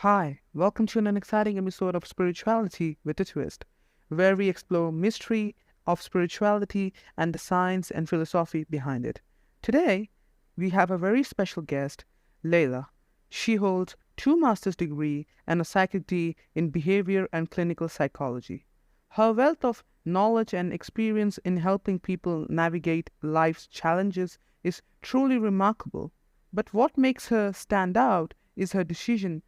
Hi, welcome to an exciting episode of Spirituality with a Twist, where we explore mystery of spirituality and the science and philosophy behind it. Today, we have a very special guest, Leila. She holds two master's degree and a psychic in behavior and clinical psychology. Her wealth of knowledge and experience in helping people navigate life's challenges is truly remarkable. But what makes her stand out is her decision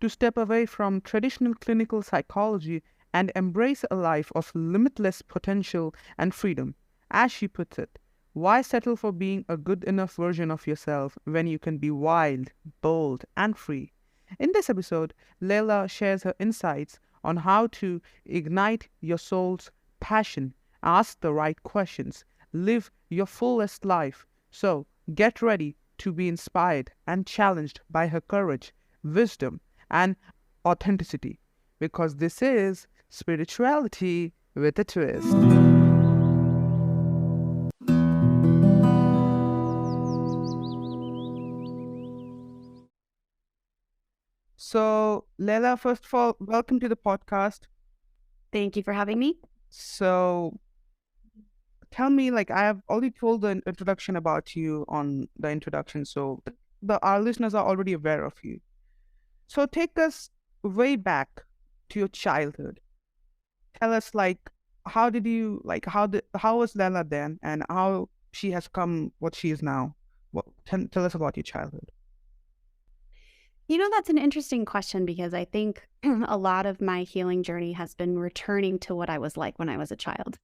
to step away from traditional clinical psychology and embrace a life of limitless potential and freedom. As she puts it, why settle for being a good enough version of yourself when you can be wild, bold, and free? In this episode, Leila shares her insights on how to ignite your soul's passion, ask the right questions, live your fullest life. So, get ready to be inspired and challenged by her courage, wisdom, and authenticity, because this is spirituality with a twist. So, Leila, first of all, welcome to the podcast. Thank you for having me. So, tell me, like, I have already told the introduction about you on the introduction, so our listeners are already aware of you. So, take us way back to your childhood. Tell us, like, how did you like how was Leila then, and how she has come what she is now? Tell us about your childhood. That's an interesting question because I think a lot of my healing journey has been returning to what I was like when I was a child.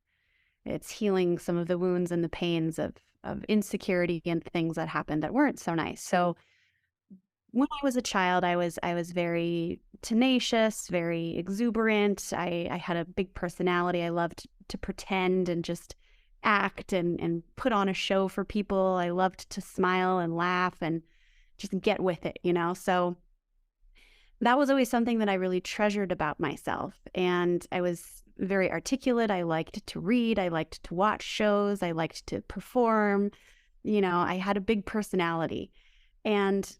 It's healing some of the wounds and the pains of insecurity and things that happened that weren't so nice. So when I was a child, I was very tenacious, very exuberant. I had a big personality. I loved to pretend and just act and put on a show for people. I loved to smile and laugh and just get with it. So that was always something that I really treasured about myself. And I was very articulate. I liked to read. I liked to watch shows. I liked to perform. I had a big personality. And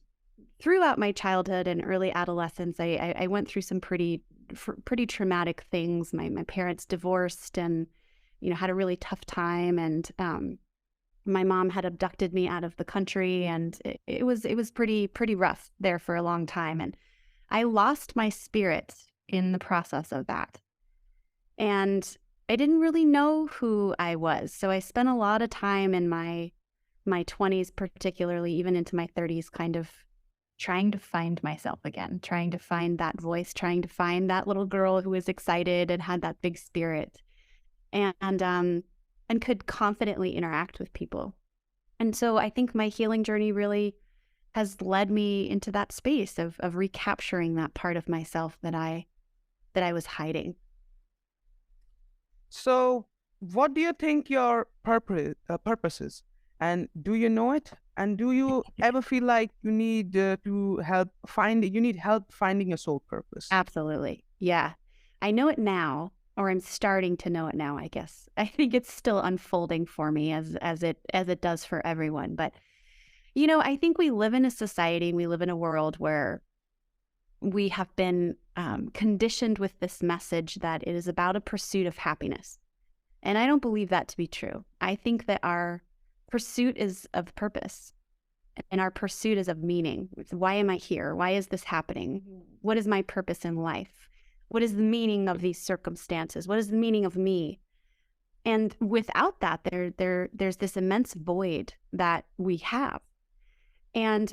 throughout my childhood and early adolescence, I went through some pretty traumatic things. My parents divorced and, had a really tough time. And my mom had abducted me out of the country, and it was pretty rough there for a long time. And I lost my spirit in the process of that. And I didn't really know who I was. So I spent a lot of time in my 20s, particularly even into my 30s, kind of trying to find myself again, trying to find that voice, trying to find that little girl who was excited and had that big spirit and could confidently interact with people. And so I think my healing journey really has led me into that space of recapturing that part of myself that I was hiding. So, what do you think your purpose is, and do you know it? And do you ever feel like you need you need help finding your soul purpose? Absolutely. Yeah. I know it now, or I'm starting to know it now, I guess. I think it's still unfolding for me as it does for everyone. But I think we live in a society, we live in a world where we have been conditioned with this message that it is about a pursuit of happiness. And I don't believe that to be true. I think that our pursuit is of purpose and our pursuit is of meaning. Why am I here? Why is this happening? What is my purpose in life? What is the meaning of these circumstances? What is the meaning of me? And without that, there's this immense void that we have. And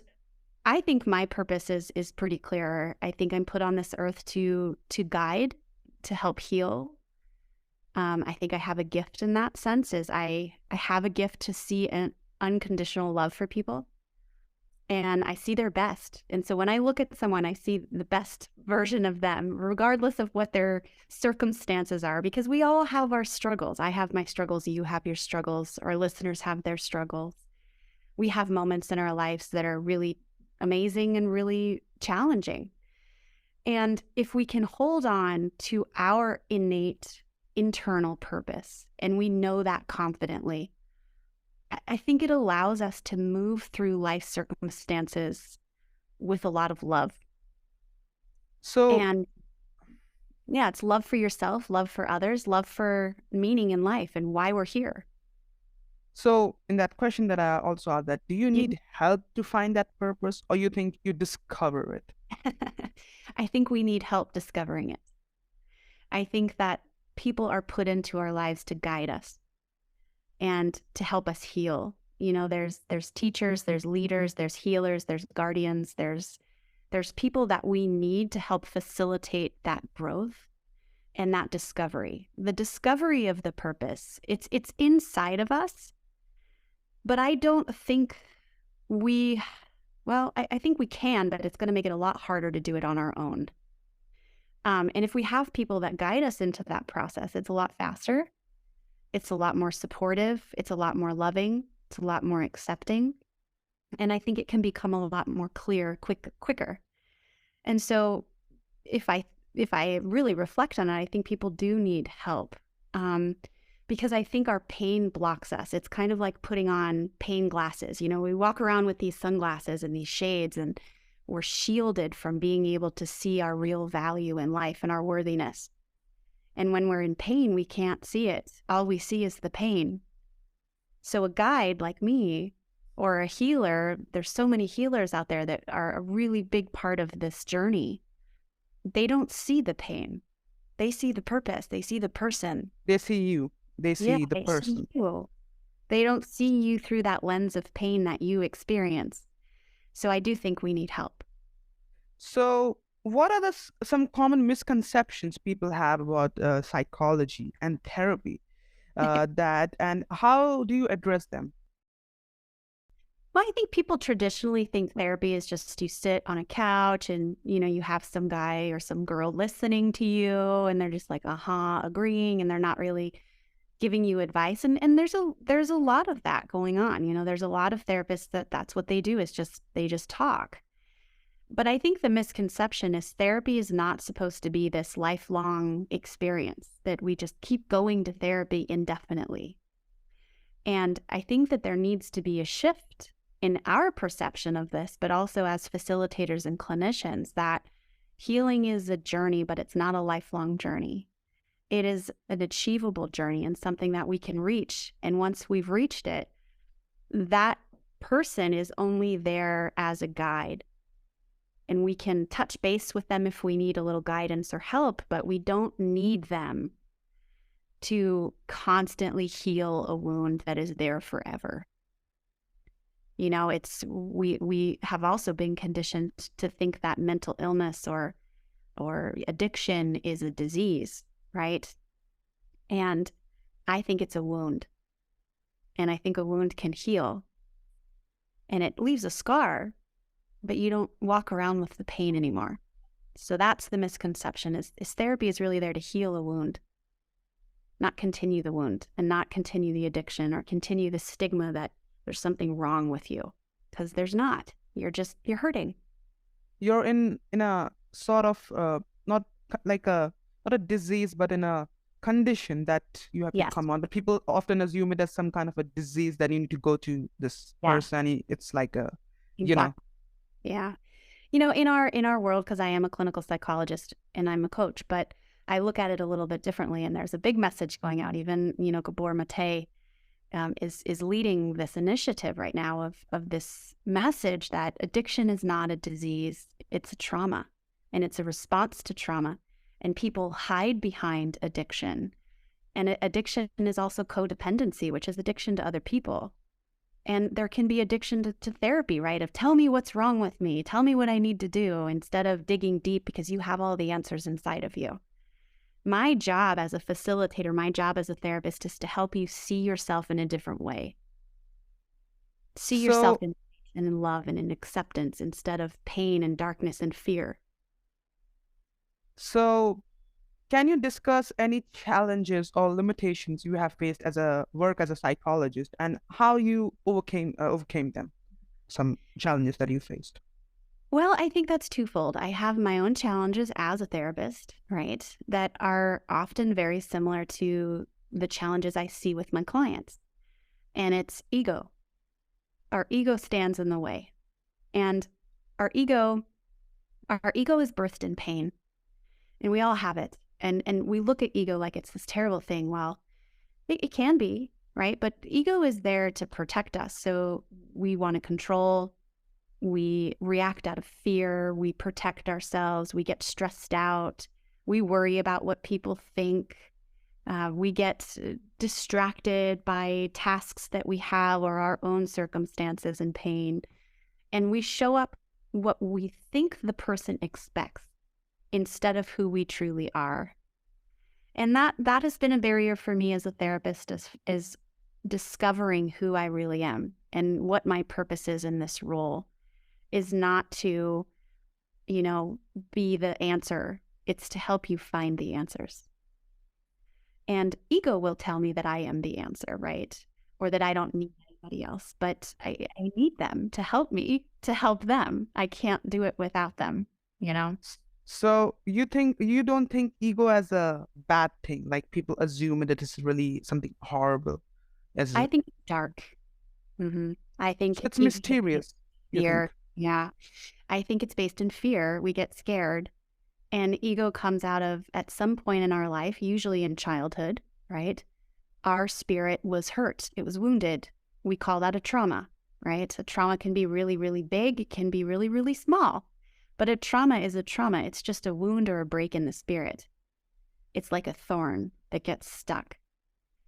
I think my purpose is pretty clear. I think I'm put on this earth to guide, to help heal. I think I have a gift in that sense. Is I have a gift to see an unconditional love for people, and I see their best. And so when I look at someone, I see the best version of them, regardless of what their circumstances are, because we all have our struggles. I have my struggles. You have your struggles. Our listeners have their struggles. We have moments in our lives that are really amazing and really challenging. And if we can hold on to our innate internal purpose, and we know that confidently, I think it allows us to move through life circumstances with a lot of love. So, And yeah, it's love for yourself, love for others, love for meaning in life and why we're here. so in that question that I also asked, that do you Mhm. need help to find that purpose, or you think you discover it? I think we need help discovering it. I think that people are put into our lives to guide us and to help us heal. You know, there's teachers, there's leaders, there's healers, there's guardians, there's people that we need to help facilitate that growth and that discovery. The discovery of the purpose. It's inside of us, but I don't think we well, I think we can, but it's going to make it a lot harder to do it on our own. And if we have people that guide us into that process, it's a lot faster. It's a lot more supportive. It's a lot more loving. It's a lot more accepting. And I think it can become a lot more clear, quicker. And so if I really reflect on it, I think people do need help. Because I think our pain blocks us. It's kind of like putting on pain glasses. You know, we walk around with these sunglasses and these shades, and we're shielded from being able to see our real value in life and our worthiness. And when we're in pain, we can't see it. All we see is the pain. So a guide like me or a healer, there's so many healers out there that are a really big part of this journey. They don't see the pain. They see the purpose. They see the person. They see you, they Yeah, see the they see person. you. They don't see you through that lens of pain that you experience. So I do think we need help. So, what are some common misconceptions people have about psychology and therapy? That and how do you address them? Well, I think people traditionally think therapy is just you sit on a couch and, you have some guy or some girl listening to you and they're just like, agreeing, and they're not really giving you advice. And there's a lot of that going on. There's a lot of therapists that's what they do is they just talk. But I think the misconception is therapy is not supposed to be this lifelong experience that we just keep going to therapy indefinitely. And I think that there needs to be a shift in our perception of this, but also as facilitators and clinicians, that healing is a journey, but it's not a lifelong journey. It is an achievable journey and something that we can reach. And once we've reached it, that person is only there as a guide. And we can touch base with them if we need a little guidance or help, but we don't need them to constantly heal a wound that is there forever. It's we have also been conditioned to think that mental illness or addiction is a disease, right? And I think it's a wound. And I think a wound can heal. And it leaves a scar, but you don't walk around with the pain anymore. So that's the misconception is therapy is really there to heal a wound, not continue the wound and not continue the addiction or continue the stigma that there's something wrong with you, because there's not. You're hurting. You're in a sort of not like a not a disease, but in a condition that you have to Yes. come on. But people often assume it as some kind of a disease that you need to go to this Yeah. person. It's like a, you know. Exactly. Yeah. In our world, because I am a clinical psychologist and I'm a coach, but I look at it a little bit differently. And there's a big message going out. Even, Gabor Mate is leading this initiative right now of this message that addiction is not a disease, it's a trauma, and it's a response to trauma. And people hide behind addiction. And addiction is also codependency, which is addiction to other people. And there can be addiction to therapy, right? Of tell me what's wrong with me, tell me what I need to do, instead of digging deep because you have all the answers inside of you. My job as a facilitator, my job as a therapist is to help you see yourself in a different way. See yourself So in love and in acceptance instead of pain and darkness and fear. so can you discuss any challenges or limitations you have faced as a work as a psychologist, and how you overcame them? Some challenges that you faced. Well, I think that's twofold. I have my own challenges as a therapist, right, that are often very similar to the challenges I see with my clients. And it's ego. Our ego stands in the way. And our ego Our ego is birthed in pain, and we all have it. And we look at ego like it's this terrible thing. Well, it can be, right? But ego is there to protect us. So we want to control, we react out of fear, we protect ourselves, we get stressed out, we worry about what people think, we get distracted by tasks that we have or our own circumstances and pain. And we show up what we think the person expects instead of who we truly are. And that has been a barrier for me as a therapist, is discovering who I really am and what my purpose is in this role. Is not to, be the answer. It's to help you find the answers. And ego will tell me that I am the answer, right? Or that I don't need anybody else, but I need them to help me to help them. I can't do it without them, So you don't think ego as a bad thing, like people assume that it's really something horrible, I think it's dark. I think it's mysterious, you think? fear. Yeah. I think it's based in fear. We get scared. And ego comes out of, at some point in our life, usually in childhood, right? Our spirit was hurt. It was wounded. We call that a trauma, right? A trauma can be really, really big. It can be really, really small. But a trauma is a trauma. It's just a wound or a break in the spirit. It's like a thorn that gets stuck.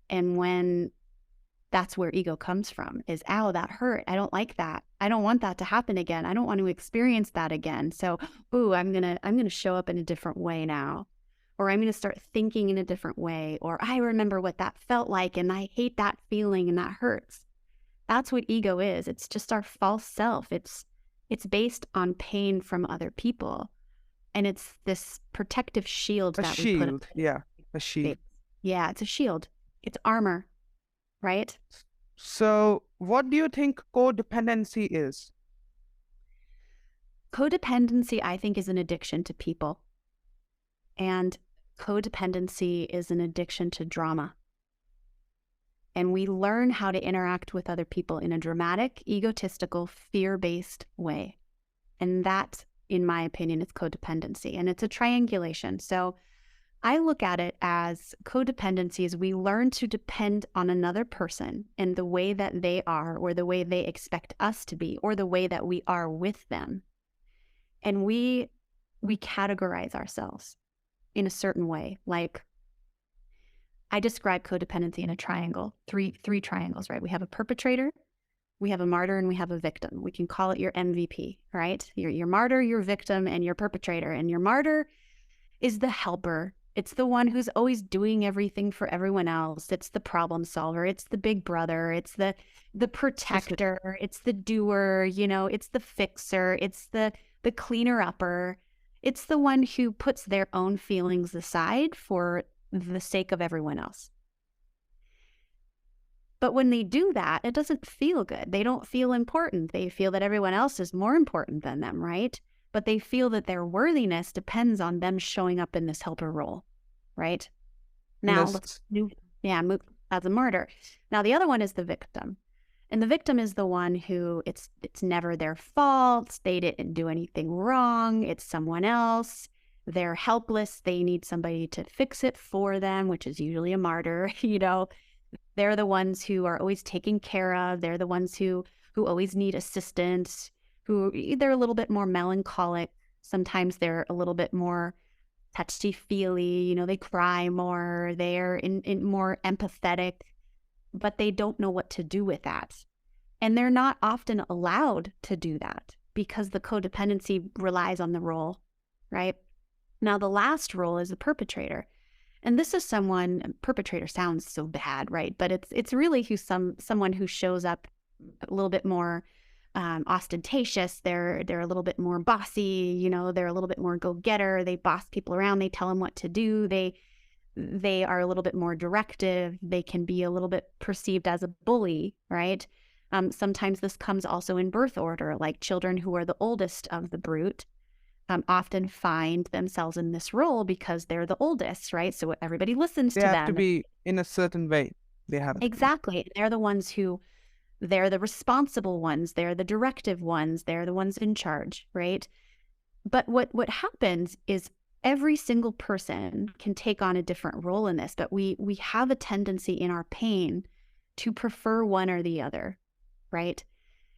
And when that's where ego comes from, is, ow, that hurt. I don't like that. I don't want that to happen again. I don't want to experience that again. So, I'm going to show up in a different way now. Or I'm going to start thinking in a different way. Or I remember what that felt like and I hate that feeling and that hurts. That's what ego is. It's just our false self. It's based on pain from other people. And it's this protective shield A that we put shield, yeah, a shield. Yeah, it's a shield. It's armor, right? So what do you think codependency is? Codependency, I think, is an addiction to people. And codependency is an addiction to drama. And we learn how to interact with other people in a dramatic, egotistical, fear-based way. And that, in my opinion, is codependency. And it's a triangulation. So I look at it as codependency is we learn to depend on another person and the way that they are, or the way they expect us to be, or the way that we are with them. And we categorize ourselves in a certain way. Like, I describe codependency in a triangle, three triangles, right? We have a perpetrator, we have a martyr, and we have a victim. We can call it your MVP, right? Your martyr, your victim, and your perpetrator. And your martyr is the helper. It's the one who's always doing everything for everyone else. It's the problem solver. It's the big brother. It's the protector. It's the doer, it's the fixer. It's the cleaner upper. It's the one who puts their own feelings aside for the sake of everyone else. But when they do that, it doesn't feel good. They don't feel important. They feel that everyone else is more important than them, right? But they feel that their worthiness depends on them showing up in this helper role, right? Now, let's move as a martyr. Now, the other one is the victim. And the victim is the one who it's never their fault. They didn't do anything wrong. It's someone else. They're helpless. They need somebody to fix it for them, which is usually a martyr. They're the ones who are always taken care of. They're the ones who always need assistance, who they're a little bit more melancholic. Sometimes they're a little bit more touchy-feely. They cry more. They're in more empathetic, but they don't know what to do with that. And they're not often allowed to do that because the codependency relies on the role, right? Now, the last role is the perpetrator. And this is perpetrator sounds so bad, right? But it's really someone who shows up a little bit more ostentatious. They're a little bit more bossy, they're a little bit more go-getter. They boss people around. They tell them what to do. They are a little bit more directive. They can be a little bit perceived as a bully, right? Sometimes this comes also in birth order, like children who are the oldest of the brood often find themselves in this role because they're the oldest, right? So everybody listens to them. They have to be in a certain way. They have to Exactly. They're the ones they're the responsible ones. They're the directive ones. They're the ones in charge, right? But what happens is every single person can take on a different role in this, but we have a tendency in our pain to prefer one or the other, right?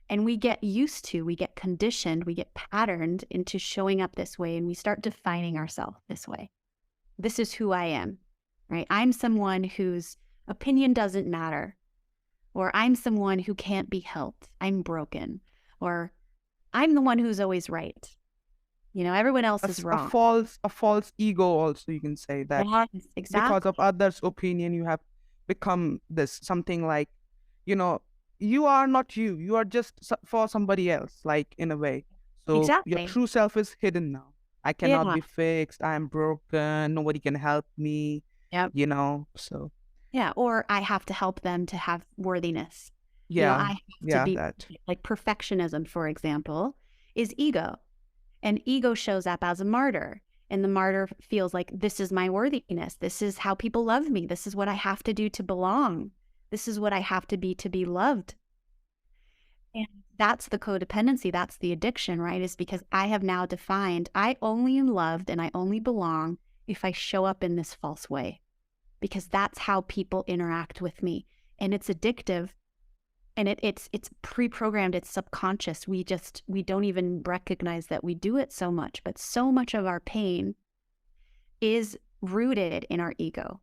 And we get used to, we get conditioned, we get patterned into showing up this way, and we start defining ourselves this way. This is who I am, right? I'm someone whose opinion doesn't matter, or I'm someone who can't be helped. I'm broken, or I'm the one who's always right. Everyone else is wrong. A false ego also, you can say that. Yes, exactly. Because of others' opinion, you have become this something like, you are not you. You are just for somebody else, like in a way. So your Exactly. true self is hidden now. I cannot Yeah. be fixed. I am broken. Nobody can help me. Yep. So. Yeah. Or I have to help them to have worthiness. Yeah. I have to be that. like perfectionism, for example, is ego. And ego shows up as a martyr. And the martyr feels like, this is my worthiness. This is how people love me. This is what I have to do to belong. This is what I have to be loved. And that's the codependency. That's the addiction, right? Is because I have now defined I only am loved and I only belong if I show up in this false way, because that's how people interact with me. And it's addictive. And it's pre-programmed, it's subconscious. We don't even recognize that we do it so much, but so much of our pain is rooted in our ego.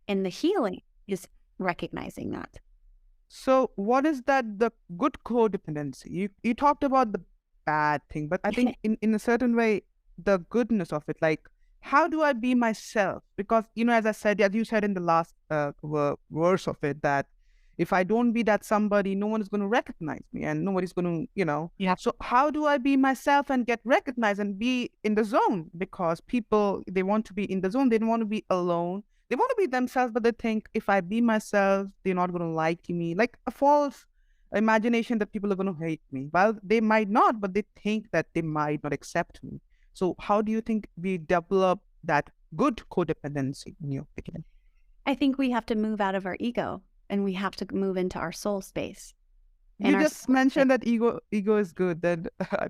And the healing is recognizing that. So what is the good codependency? You talked about the bad thing, but I think in a certain way, the goodness of it, like, how do I be myself? Because, as I said, as you said in the last verse of it, that if I don't be that somebody, no one is going to recognize me and nobody's going to, Yeah. So how do I be myself and get recognized and be in the zone? Because people, they want to be in the zone. They don't want to be alone. They want to be themselves, but they think if I be myself, they're not going to like me. Like a false imagination that people are going to hate me. Well, they might not, but they think that they might not accept me. So how do you think we develop that good codependency in your opinion? I think we have to move out of our ego and we have to move into our soul space. You just mentioned that ego is good. Then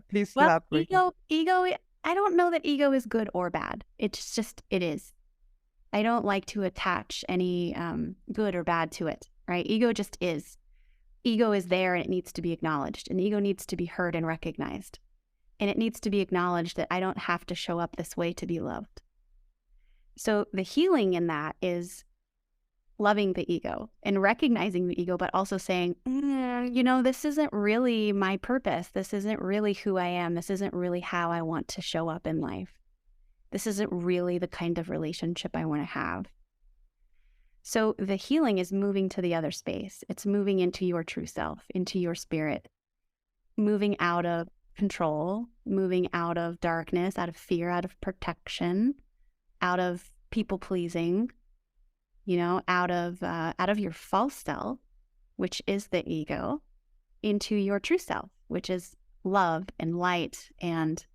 please elaborate. Ego, I don't know that ego is good or bad. It's just, it is. I don't like to attach any good or bad to it, right? Ego just is. Ego is there and it needs to be acknowledged, and ego needs to be heard and recognized. And it needs to be acknowledged that I don't have to show up this way to be loved. So the healing in that is loving the ego and recognizing the ego, but also saying, this isn't really my purpose. This isn't really who I am. This isn't really how I want to show up in life. This isn't really the kind of relationship I want to have. So the healing is moving to the other space. It's moving into your true self, into your spirit, moving out of control, moving out of darkness, out of fear, out of protection, out of people pleasing, out of your false self, which is the ego, into your true self, which is love and light and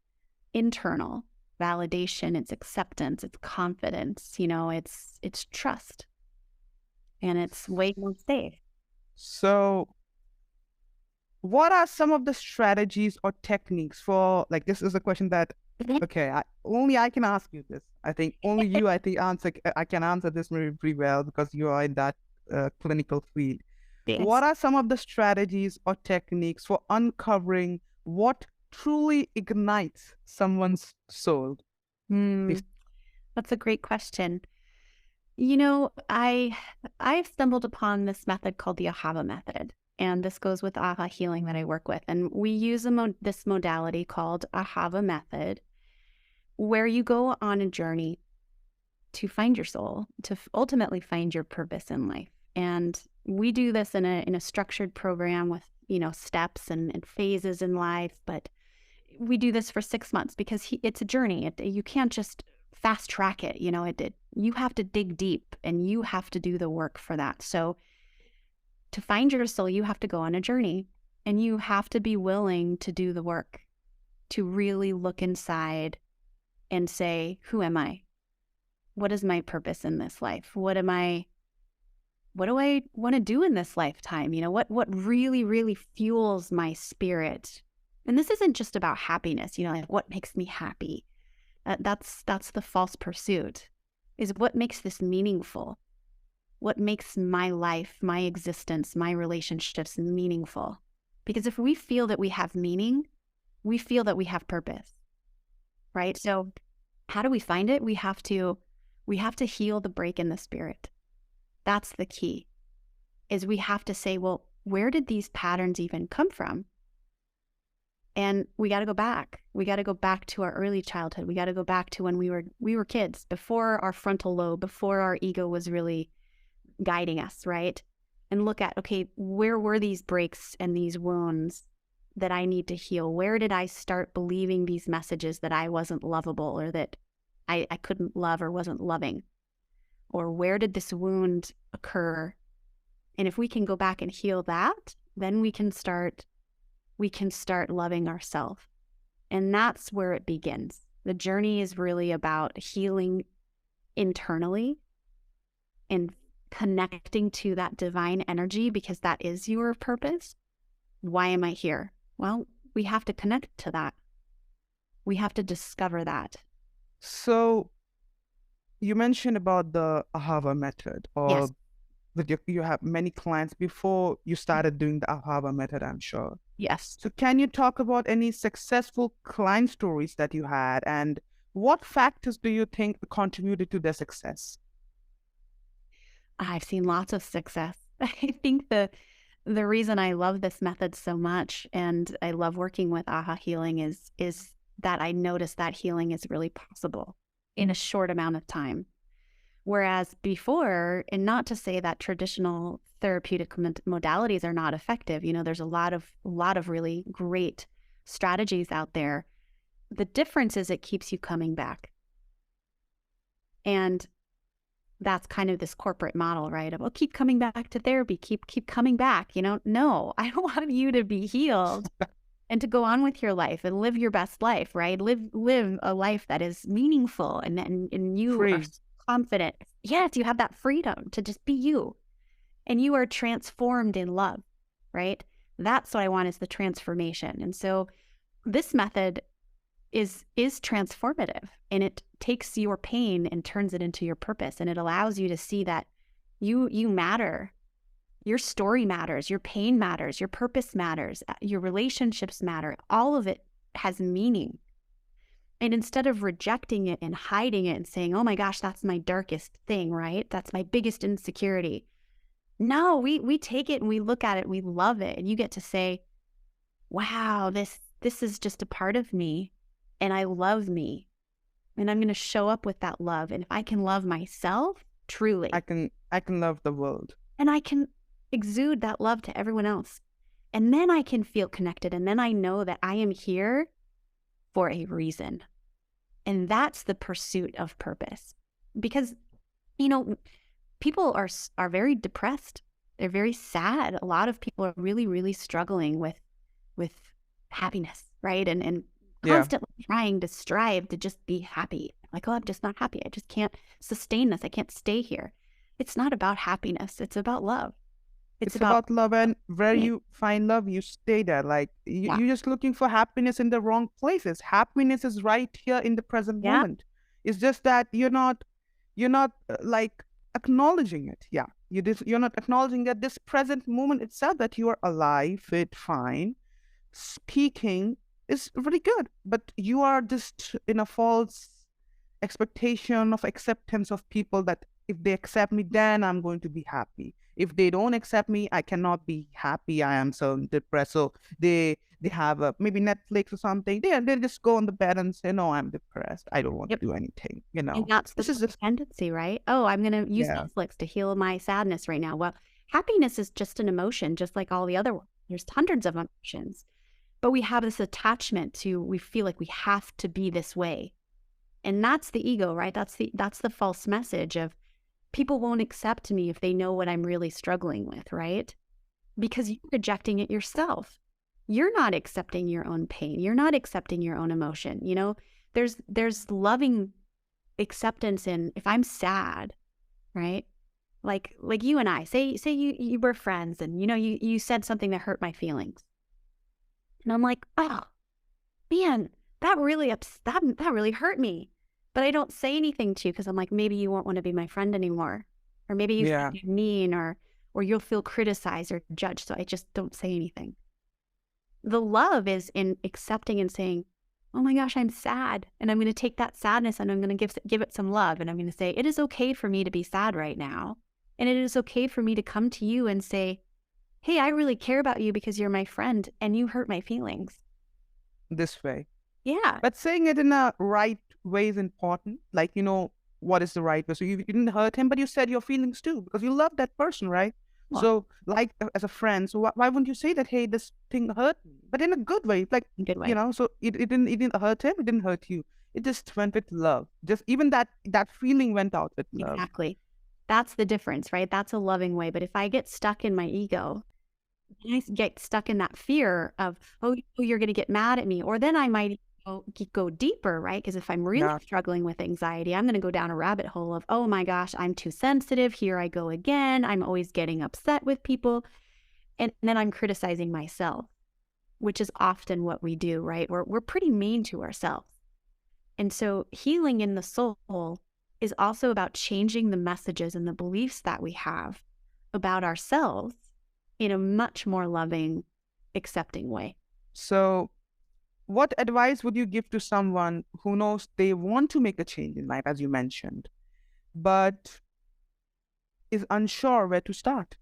internal validation. It's acceptance, it's confidence, it's trust, and it's way more safe. So what are some of the strategies or techniques for, like, this is a question that, okay, only I can ask you this. I think only you, I can answer this pretty well because you are in that clinical field. Yes. What are some of the strategies or techniques for uncovering what truly ignites someone's soul? That's a great question. I've stumbled upon this method called the AHAVA method. And this goes with AHA healing that I work with. And we use this modality called AHAVA method, where you go on a journey to find your soul, to ultimately find your purpose in life. And we do this in a structured program with, steps and phases in life. But we do this for 6 months because it's a journey. You can't just fast track it. You have to dig deep and you have to do the work for that. So to find your soul, you have to go on a journey, and you have to be willing to do the work, to really look inside and say, who am I? What is my purpose in this life? What do I want to do in this lifetime? What really, really fuels my spirit? And this isn't just about happiness, like what makes me happy. That's the false pursuit, is what makes this meaningful? What makes my life, my existence, my relationships meaningful? Because if we feel that we have meaning, we feel that we have purpose, right? So how do we find it? We have to heal the break in the spirit. That's the key, is we have to say, well, where did these patterns even come from? And we got to go back. We got to go back to our early childhood. We got to go back to when we were kids, before our frontal lobe, before our ego was really guiding us, right? And look at, okay, where were these breaks and these wounds that I need to heal? Where did I start believing these messages that I wasn't lovable, or that I couldn't love or wasn't loving? Or where did this wound occur? And if we can go back and heal that, then we can start loving ourselves. And that's where it begins. The journey is really about healing internally and connecting to that divine energy, because that is your purpose. Why am I here? Well, we have to connect to that. We have to discover that. So you mentioned about the Ahava method, or Yes. that you have many clients before you started doing the Ahava method, I'm sure. Yes. So can you talk about any successful client stories that you had, and what factors do you think contributed to their success? I've seen lots of success. I think the reason I love this method so much, and I love working with AHA healing, is that I notice that healing is really possible in a short amount of time. Whereas before, and not to say that traditional therapeutic modalities are not effective, there's a lot of really great strategies out there. The difference is it keeps you coming back. And that's kind of this corporate model, right? Of, keep coming back to therapy, keep coming back. No, I want you to be healed and to go on with your life and live your best life, right? Live a life that is meaningful, and you are Free. confident. Yes, you have that freedom to just be you, and you are transformed in love, right? That's what I want, is the transformation. And so this method is transformative, and it takes your pain and turns it into your purpose, and it allows you to see that you matter. Your story matters, your pain matters, your purpose matters, your relationships matter. All of it has meaning. And instead of rejecting it and hiding it and saying, oh my gosh, that's my darkest thing, right? That's my biggest insecurity. No, we take it and we look at it, we love it. And you get to say, wow, this is just a part of me, and I love me. And I'm going to show up with that love. And if I can love myself, truly, I can love the world. and I can exude that love to everyone else. And then I can feel connected. And then I know that I am here for a reason. And that's the pursuit of purpose. Because, people are very depressed. They're very sad. A lot of people are really, really struggling with happiness, right? And constantly trying to strive to just be happy. Like, oh, I'm just not happy. I just can't sustain this. I can't stay here. It's not about happiness. It's about love. It's about love, and where Yeah. you find love, you stay there. Like Yeah. you're just looking for happiness in the wrong places. Happiness is right here in the present Yeah. moment. It's just that you're not like acknowledging it. Yeah, you're not acknowledging that this present moment itself, that you are alive, fit, fine, speaking is really good, but you are just in a false expectation of acceptance of people, that if they accept me, then I'm going to be happy. If they don't accept me, I cannot be happy. I am so depressed. So they have maybe Netflix or something. They just go on the bed and say, no, I'm depressed. I don't want Yep. to do anything. And that's the This is just tendency, right? Oh, I'm going to use Netflix to heal my sadness right now. Well, happiness is just an emotion, just like all the other ones. There's hundreds of emotions. But we have this attachment to, we feel like we have to be this way. And that's the ego, right? That's the false message of, people won't accept me if they know what I'm really struggling with, right? Because you're rejecting it yourself. You're not accepting your own pain. You're not accepting your own emotion. There's loving acceptance in, if I'm sad, right? Like you and I, say you were friends, and you said something that hurt my feelings. And I'm like, oh, man, that really hurt me. But I don't say anything to you because I'm like, maybe you won't want to be my friend anymore. Or maybe you Yeah. think you're mean or you'll feel criticized or judged. So I just don't say anything. The love is in accepting and saying, oh my gosh, I'm sad. And I'm going to take that sadness and I'm going to give it some love. And I'm going to say, it is okay for me to be sad right now. And it is okay for me to come to you and say, hey, I really care about you because you're my friend and you hurt my feelings. This way. Yeah. But saying it in a right way is important. Like, what is the right way? So you didn't hurt him, but you said your feelings too, because you love that person, right? Well, So, like, as a friend, so why wouldn't you say that, hey, this thing hurt me, but in a good way? Like, in a good way. so it didn't hurt him, it didn't hurt you. It just went with love. Just even that feeling went out with love. Exactly. That's the difference, right? That's a loving way. But if I get stuck in my ego, I get stuck in that fear of, oh, you're going to get mad at me. Or then I might go deeper, right? Because if I'm really Yeah. struggling with anxiety, I'm going to go down a rabbit hole of, oh my gosh, I'm too sensitive. Here I go again. I'm always getting upset with people. And then I'm criticizing myself, which is often what we do, right? We're pretty mean to ourselves. And so healing in the soul is also about changing the messages and the beliefs that we have about ourselves in a much more loving, accepting way. So, what advice would you give to someone who knows they want to make a change in life, as you mentioned, but is unsure where to start?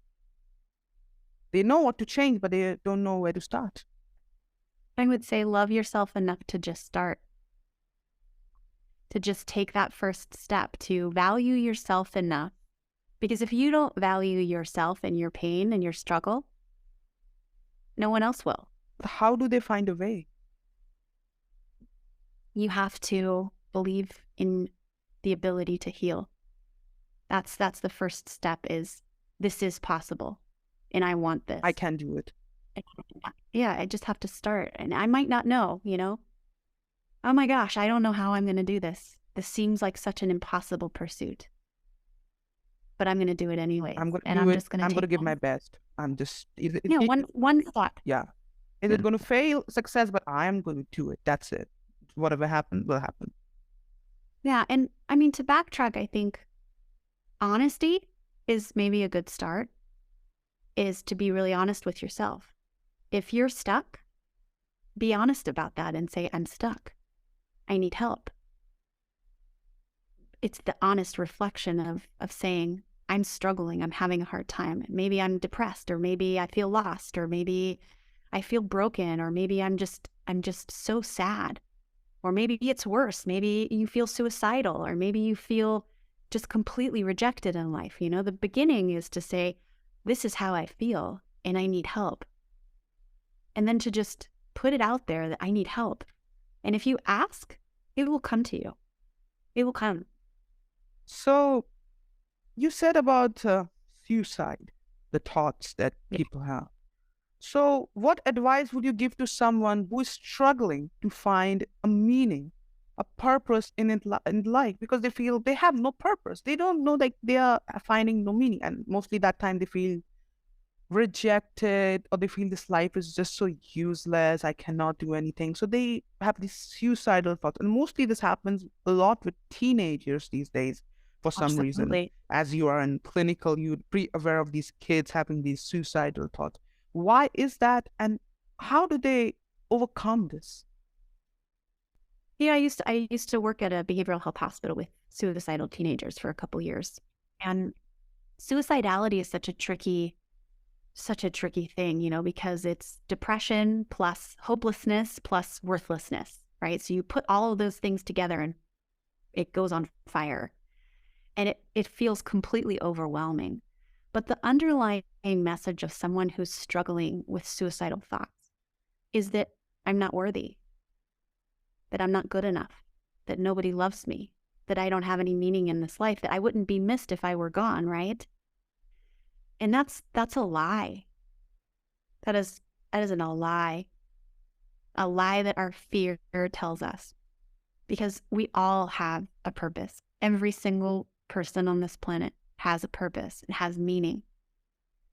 They know what to change, but they don't know where to start. I would say love yourself enough to just start, to just take that first step, to value yourself enough. Because if you don't value yourself and your pain and your struggle, no one else will. How do they find a way? You have to believe in the ability to heal. That's the first step is this is possible and I want this. I can do it. Yeah, I just have to start. And I might not know, oh my gosh, I don't know how I'm going to do this. This seems like such an impossible pursuit. But I'm going to do it anyways. I'm going to and do I'm it. just going to I'm going to take give my best. I'm just, one thought. yeah. Is it going to fail? Success, but I am going to do it. That's it. Whatever happens, will happen. Yeah. And I mean, to backtrack, I think honesty is maybe a good start, is to be really honest with yourself. If you're stuck, be honest about that and say, I'm stuck. I need help. It's the honest reflection of saying, I'm struggling. I'm having a hard time. Maybe I'm depressed, or maybe I feel lost, or maybe I feel broken, or maybe I'm just so sad. Or maybe it's worse. Maybe you feel suicidal, or maybe you feel just completely rejected in life. The beginning is to say, this is how I feel and I need help. And then to just put it out there that I need help. And if you ask, it will come to you. It will come. So, you said about suicide, the thoughts that people have. So, what advice would you give to someone who is struggling to find a meaning, a purpose in life, because they feel they have no purpose? They don't know that they are finding no meaning, and mostly that time they feel rejected, or they feel this life is just so useless. I cannot do anything. So they have these suicidal thoughts, and mostly this happens a lot with teenagers these days. For some reason, Absolutely. as you are in clinical, you'd be aware of these kids having these suicidal thoughts. Why is that, and how do they overcome this? Yeah, I used to work at a behavioral health hospital with suicidal teenagers for a couple years. And suicidality is such a tricky thing, because it's depression plus hopelessness plus worthlessness, right? So you put all of those things together and it goes on fire. And it feels completely overwhelming. But the underlying message of someone who's struggling with suicidal thoughts is that I'm not worthy, that I'm not good enough, that nobody loves me, that I don't have any meaning in this life, that I wouldn't be missed if I were gone, right? And that's a lie. That isn't a lie that our fear tells us, because we all have a purpose. Every single person on this planet has a purpose and has meaning,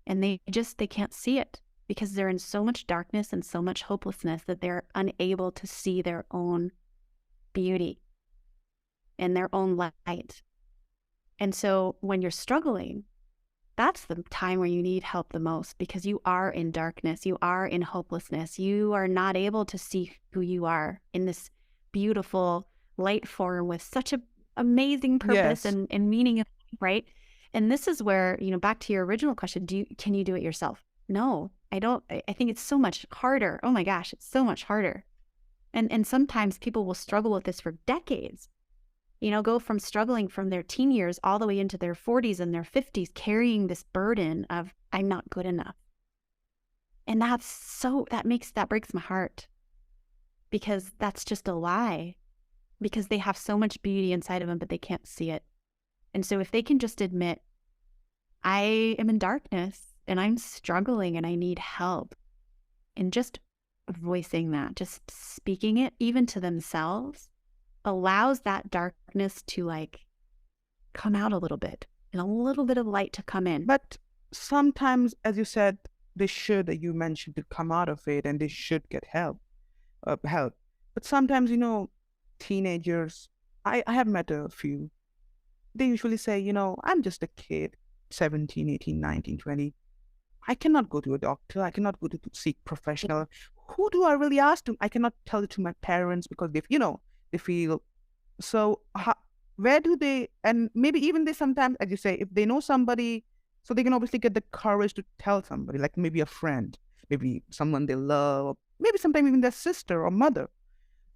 and they can't see it. because they're in so much darkness and so much hopelessness that they're unable to see their own beauty and their own light. And so when you're struggling, that's the time where you need help the most, because you are in darkness, you are in hopelessness, you are not able to see who you are in this beautiful light form with such an amazing purpose Yes. and meaning, right? And this is where, back to your original question, can you do it yourself? No, I don't. I think it's so much harder. Oh my gosh, it's so much harder. And sometimes people will struggle with this for decades. Go from struggling from their teen years all the way into their 40s and their 50s, carrying this burden of, I'm not good enough. And that breaks my heart, because that's just a lie, because they have so much beauty inside of them, but they can't see it. And so if they can just admit, I am in darkness and I'm struggling and I need help, and just voicing that, just speaking it even to themselves, allows that darkness to come out a little bit and a little bit of light to come in. But sometimes, as you said, you mentioned to come out of it and they should get help. But sometimes, teenagers, I have met a few, they usually say, I'm just a kid, 17, 18, 19, 20. I cannot go to a doctor. I cannot go to seek professional. Who do I really ask to? I cannot tell it to my parents because they feel so. Where do they? And maybe even they sometimes, as you say, if they know somebody, so they can obviously get the courage to tell somebody, like maybe a friend, maybe someone they love, maybe sometimes even their sister or mother.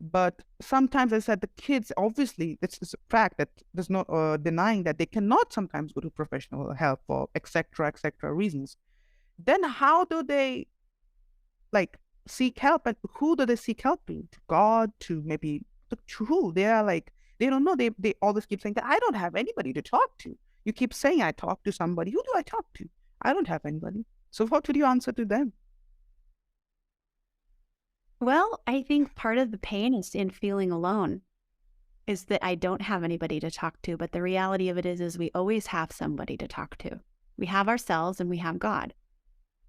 But sometimes, as I said, the kids, obviously, it's a fact that there's no denying that they cannot sometimes go to professional help for etc. Reasons. Then how do they seek help? And who do they seek help to? To God? To maybe to who? They are they don't know. They always keep saying that I don't have anybody to talk to. You keep saying I talk to somebody. Who do I talk to? I don't have anybody. So what would you answer to them? Well, I think part of the pain is in feeling alone, is that I don't have anybody to talk to. But the reality of it is we always have somebody to talk to. We have ourselves and we have God.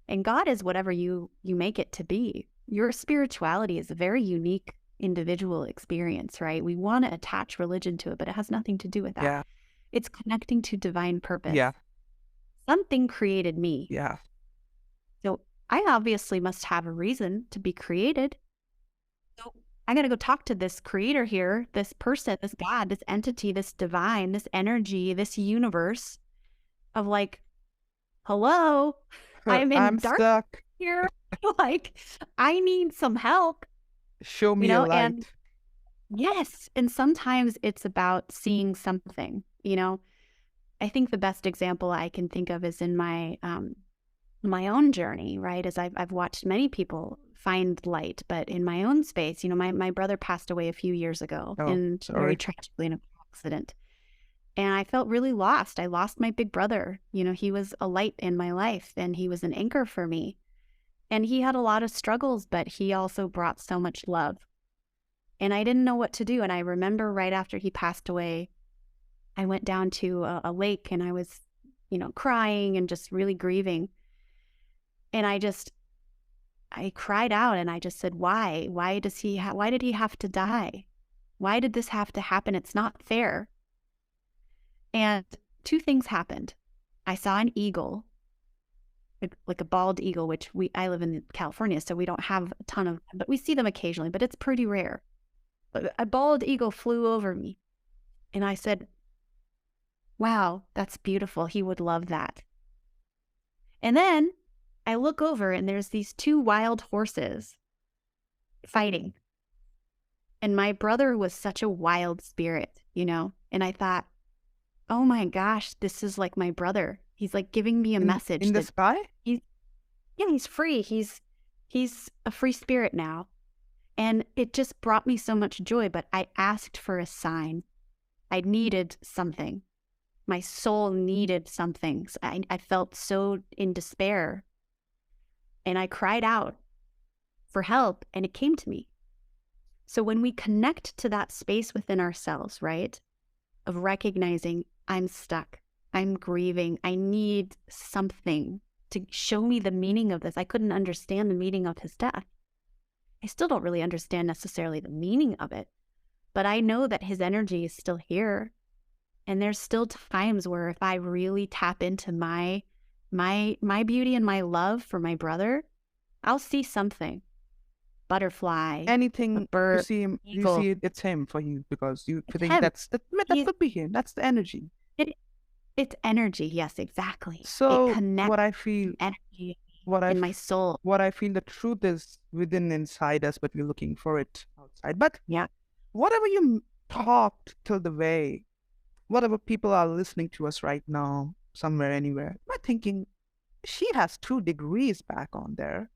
And God is whatever you make it to be. Your spirituality is a very unique individual experience, right? We want to attach religion to it, but it has nothing to do with that. Yeah. It's connecting to divine purpose. Yeah. Something created me. Yeah. So I obviously must have a reason to be created. So I got to go talk to this creator here, this person, this God, this entity, this divine, this energy, this universe of hello, I'm in I'm dark stuck. here. I need some help, Show me a light. and yes. And sometimes it's about seeing something, I think the best example I can think of is in my own journey, right? As I've watched many people find light, but in my own space, my brother passed away a few years ago very Sorry. tragically in an accident. And I felt really lost. I lost my big brother. He was a light in my life and he was an anchor for me. And he had a lot of struggles, but he also brought so much love. And I didn't know what to do. And I remember right after he passed away, I went down to a lake and I was, crying and just really grieving. And I cried out and I just said, why? Why did he have to die? Why did this have to happen? It's not fair. And two things happened. I saw an eagle, like a bald eagle, which I live in California, so we don't have a ton of them, but we see them occasionally, but it's pretty rare. But a bald eagle flew over me. And I said, wow, that's beautiful. He would love that. And then I look over and there's these two wild horses fighting. And my brother was such a wild spirit, and I thought, oh my gosh, this is like my brother. He's giving me a message. In the sky? He's free. He's a free spirit now. And it just brought me so much joy, but I asked for a sign. I needed something. My soul needed something. I felt so in despair. And I cried out for help and it came to me. So when we connect to that space within ourselves, right, of recognizing I'm stuck, I'm grieving, I need something to show me the meaning of this. I couldn't understand the meaning of his death. I still don't really understand necessarily the meaning of it, but I know that his energy is still here. And there's still times where if I really tap into my beauty and my love for my brother, I'll see something. Butterfly, a Anything you bird, see him, you eagle. see it, it's him for you because you It's think him. that could be him. That's the energy. It, it's energy. Yes, exactly. It So connects what I feel, energy what I, in my f- soul. what I feel, the truth is within inside us, but we're looking for it outside. But Yeah. whatever you talked till the way, whatever people are listening to us right now, somewhere, anywhere, I'm thinking she has 2 degrees back on there.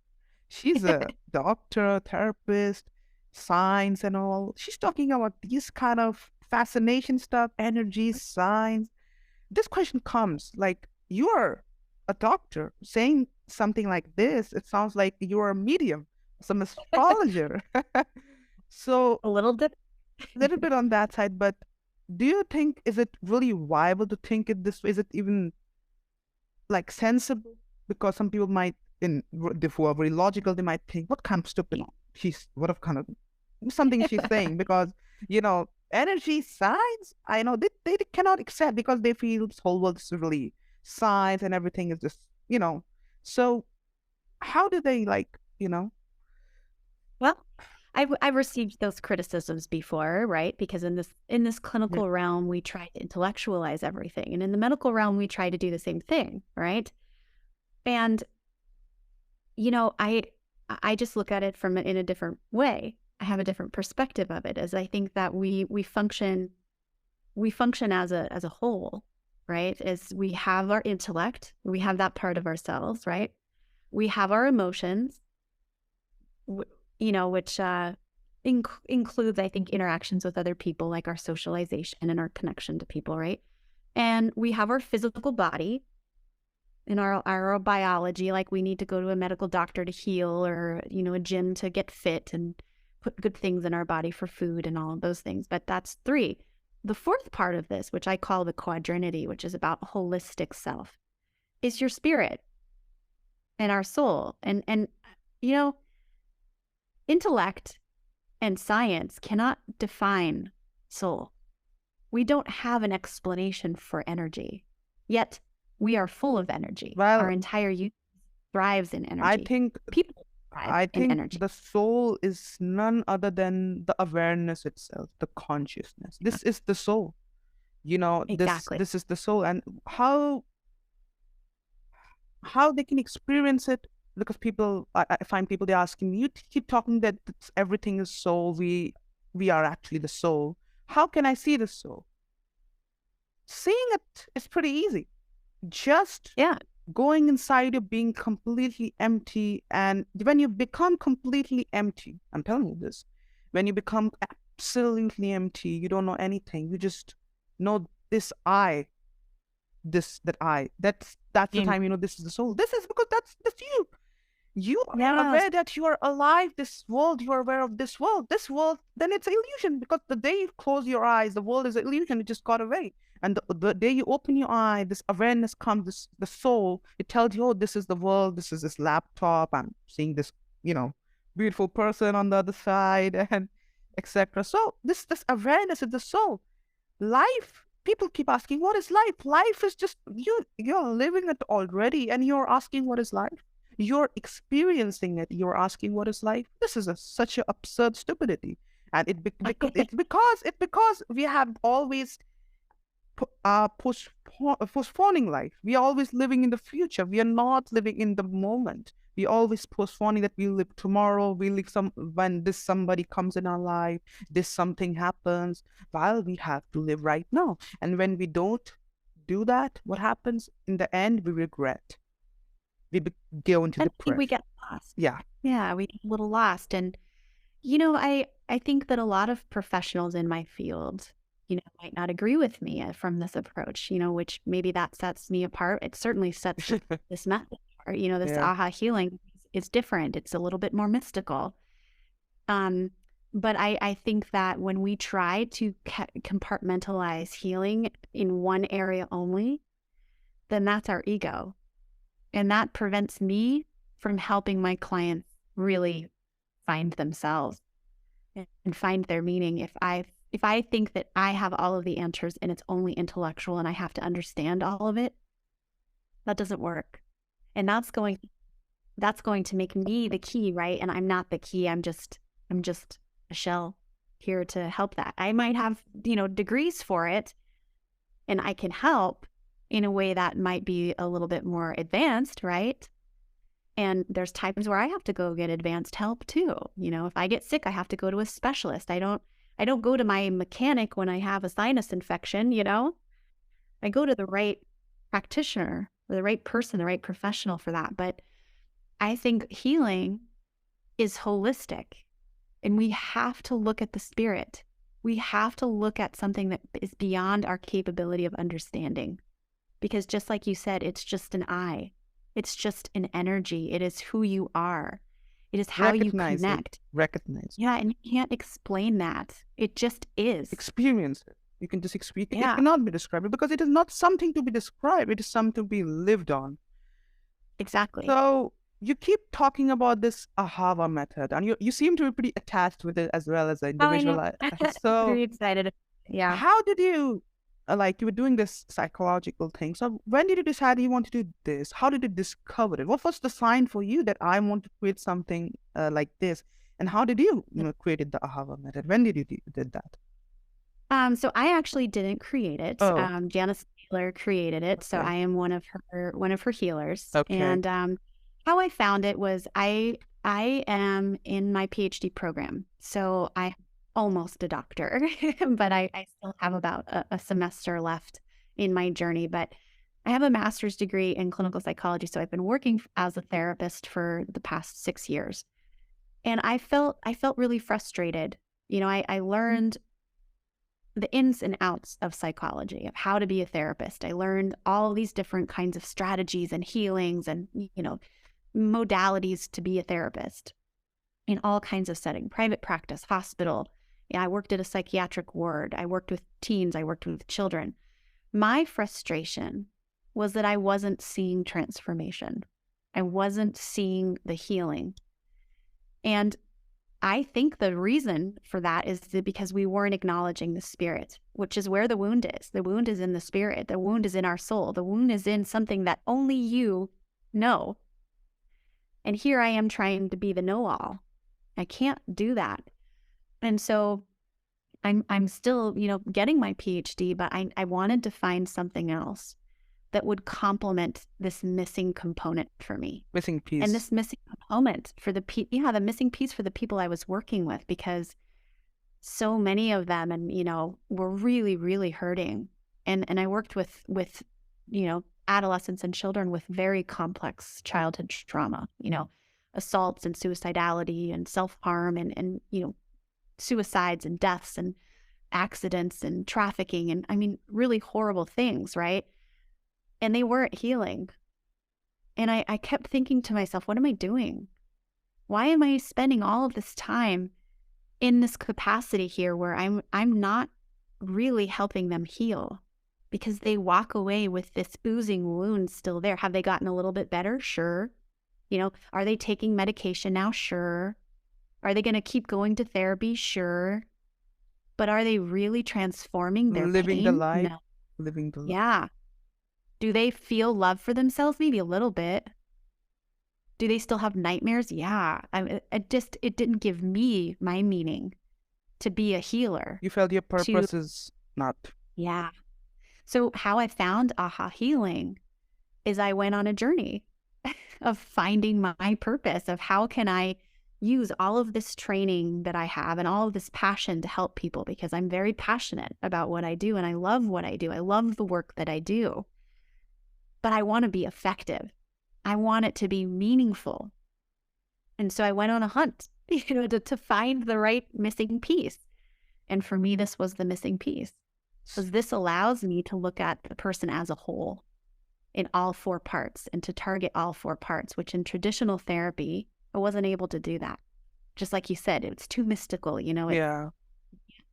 She's a doctor, therapist, science, and all. She's talking about these kind of fascination stuff, energy, science. This question comes like you're a doctor saying something like this. It sounds like you're a medium, some astrologer. So A little bit. a little bit on that side, but do you think is it really viable to think it this way? Is it even like sensible? Because some people might, who are very logical, they might think, what kind of stupid what of kind of something she's saying? Because energy science, I know they cannot accept because they feel this whole world is really science and everything is just So how do they Well, I've received those criticisms before, right? Because in this yeah, clinical realm, we try to intellectualize everything, and in the medical realm, we try to do the same thing, right? And I just look at it in a different way. I have a different perspective of it, as I think that we function as a whole, right? As we have our intellect, we have that part of ourselves, right? We have our emotions, which includes, I think, interactions with other people, like our socialization and our connection to people, right? And we have our physical body and our biology, like we need to go to a medical doctor to heal, or a gym to get fit and put good things in our body for food and all of those things. But that's 3. The 4th part of this, which I call the quadrinity, which is about holistic self, is your spirit and our soul. And intellect and science cannot define soul. We don't have an explanation for energy, yet we are full of energy. Our well, entire youth thrives in I energy. think People thrive I in think energy. the soul is none other than the awareness itself, the consciousness. This is the soul. This Exactly. this is the soul, and how they can experience it. Because I find people, they're asking me, you keep talking that everything is soul. We are actually the soul. How can I see the soul? Seeing it is pretty easy. Just Yeah. going inside you, being completely empty. And when you become completely empty, I'm telling you this, when you become absolutely empty, you don't know anything. You just know this I, that I. That's the Mm. time this is the soul. This is because that's you. You are Yes. aware that you are alive, this world, you are aware of this world. This world, then it's an illusion, because the day you close your eyes, the world is an illusion, it just got away. And the day you open your eye, this awareness comes, the soul, it tells you, oh, this is the world, this is this laptop, I'm seeing this, beautiful person on the other side, and etc. So this awareness is the soul. Life, people keep asking, what is life? Life is just you're living it already, and you're asking what is life. You're experiencing it, you're asking what is life. This is such an absurd stupidity. And it's because we have always postponing life. We are always living in the future. We are not living in the moment. We always postponing that we live tomorrow. We live when this somebody comes in our life, this something happens, while we have to live right now. And when we don't do that, what happens in the end? We regret. We go into And I think we depression. get lost. Yeah. Yeah, we get a little lost. And I think that a lot of professionals in my field, might not agree with me from this approach, which maybe that sets me apart. It certainly sets this method apart. This Yeah. aha healing is different. It's a little bit more mystical. But I think that when we try to compartmentalize healing in one area only, then that's our ego. And that prevents me from helping my clients really find themselves and find their meaning. If I think that I have all of the answers and it's only intellectual and I have to understand all of it, that doesn't work. And that's going to make me the key, right? And I'm not the key. I'm just a shell here to help that. I might have, degrees for it, and I can help in a way that might be a little bit more advanced, right? And there's times where I have to go get advanced help too. If I get sick, I have to go to a specialist. I don't go to my mechanic when I have a sinus infection, I go to the right practitioner, or the right person, the right professional for that. But I think healing is holistic, and we have to look at the spirit. We have to look at something that is beyond our capability of understanding. Because just like you said, it's just an I. It's just an energy. It is who you are. It is how you connect. Recognize. Yeah, and you can't explain that. It just is. Experience it. You can just experience it. Yeah. It cannot be described because it is not something to be described. It is something to be lived on. Exactly. So you keep talking about this Ahava method, and you seem to be pretty attached with it as well as the individual. So very excited. Yeah. how did you, you were doing this psychological thing. So when did you decide you want to do this? How did you discover it? What was the sign for you that I want to create something like this? And how did you, created the Ahava method? When did you did that? So I actually didn't create it. Oh. Janice Taylor created it. So Okay. I am one of her healers. Okay. And how I found it was I am in my PhD program. So I'm almost a doctor, but I still have about a semester left in my journey. But I have a master's degree in clinical psychology. So I've been working as a therapist for the past 6 years. And I felt really frustrated. I learned the ins and outs of psychology, of how to be a therapist. I learned all these different kinds of strategies and healings and, modalities to be a therapist in all kinds of settings, private practice, hospital. Yeah, I worked at a psychiatric ward. I worked with teens. I worked with children. My frustration was that I wasn't seeing transformation. I wasn't seeing the healing. And I think the reason for that is because we weren't acknowledging the spirit, which is where the wound is. The wound is in the spirit. The wound is in our soul. The wound is in something that only you know. And here I am trying to be the know-all. I can't do that. And so I'm still, getting my PhD, but I wanted to find something else that would complement this missing component for me. Missing piece. And this missing component for the missing piece for the people I was working with, because so many of them, and, were really, really hurting. And I worked with, adolescents and children with very complex childhood trauma, assaults and suicidality and self-harm and suicides and deaths and accidents and trafficking and really horrible things, right? And they weren't healing. And I kept thinking to myself, what am I doing? Why am I spending all of this time in this capacity here where I'm not really helping them heal? Because they walk away with this oozing wound still there. Have they gotten a little bit better? Sure. Are they taking medication now? Sure. Are they going to keep going to therapy? Sure. But are they really transforming their living pain? the life? No. Living the life. Yeah. Do they feel love for themselves? Maybe a little bit. Do they still have nightmares? Yeah. It didn't give me my meaning to be a healer. You felt your purpose is not. Yeah. So how I found Aha Healing is I went on a journey of finding my purpose, of how can I use all of this training that I have and all of this passion to help people, because I'm very passionate about what I do and I love what I do. I love the work that I do. But I want to be effective. I want it to be meaningful. And so I went on a hunt, to find the right missing piece. And for me, this was the missing piece. Because this allows me to look at the person as a whole in all 4 parts and to target all 4 parts, which in traditional therapy, I wasn't able to do that. Just like you said, it's too mystical, Yeah.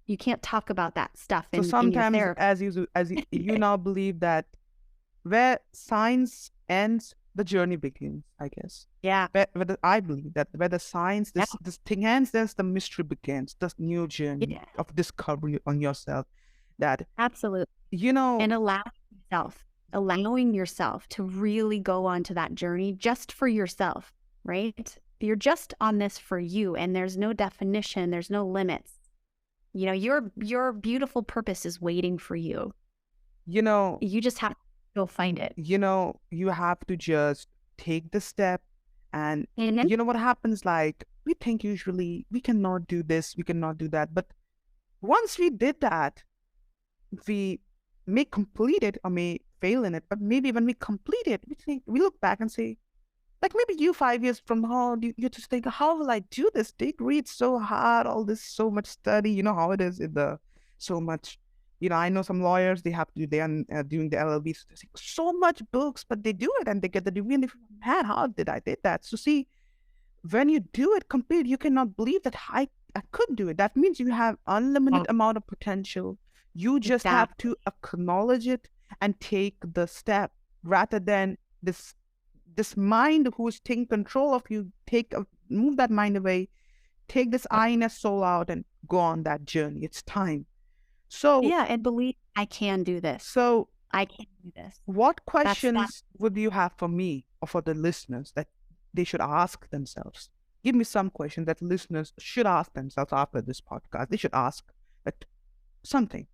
You can't talk about that stuff So in sometimes, your therapy. as you now believe that where science ends, the journey begins, I guess. Yeah. I believe that where the science, Yeah. this thing ends, there's the mystery begins, the new journey Yeah. of discovery on yourself. That, Absolutely. you know, And allowing yourself to really go on to that journey just for yourself, right? You're just on this for you, and there's no definition, there's no limits. You know, your beautiful purpose is waiting for you. you know, You just have to go find it. you have to just take the step. And Mhm. you know what happens? Like, we think usually we cannot do this, we cannot do that. But once we did that, we may complete it or may fail in it. But maybe when we complete it, we look back and say, like, maybe you 5 years from now, you just think, how will I do this degree? It's so hard, all this, so much study. You know how it is in the so much. I know some lawyers, they have to, they are doing the LLB, so much books, but they do it and they get the degree. And they, man, how did I did that? So see, when you do it complete, you cannot believe that I could do it. That means you have unlimited Oh, amount of potential. You just have exactly. to acknowledge it and take the step, rather than this mind who's taking control of you. Move that mind away. Take this I and soul out and go on that journey. It's time. So, Yeah, and believe I can do this. so I can do this. what That. questions would you have for me or for the listeners that they should ask themselves? Give me some questions that listeners should ask themselves after this podcast. They should ask that something.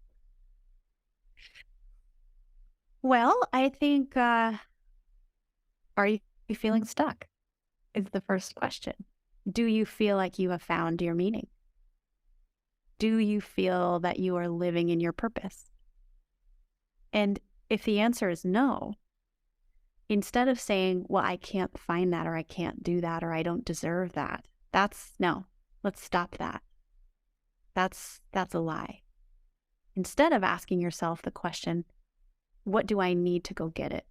Well, I think, are you feeling stuck? Is the first question. Do you feel like you have found your meaning? Do you feel that you are living in your purpose? And if the answer is no, instead of saying, well, I can't find that, or I can't do that, or I don't deserve that, that's no, let's stop that. That's a lie. Instead of asking yourself the question, what do I need to go get it?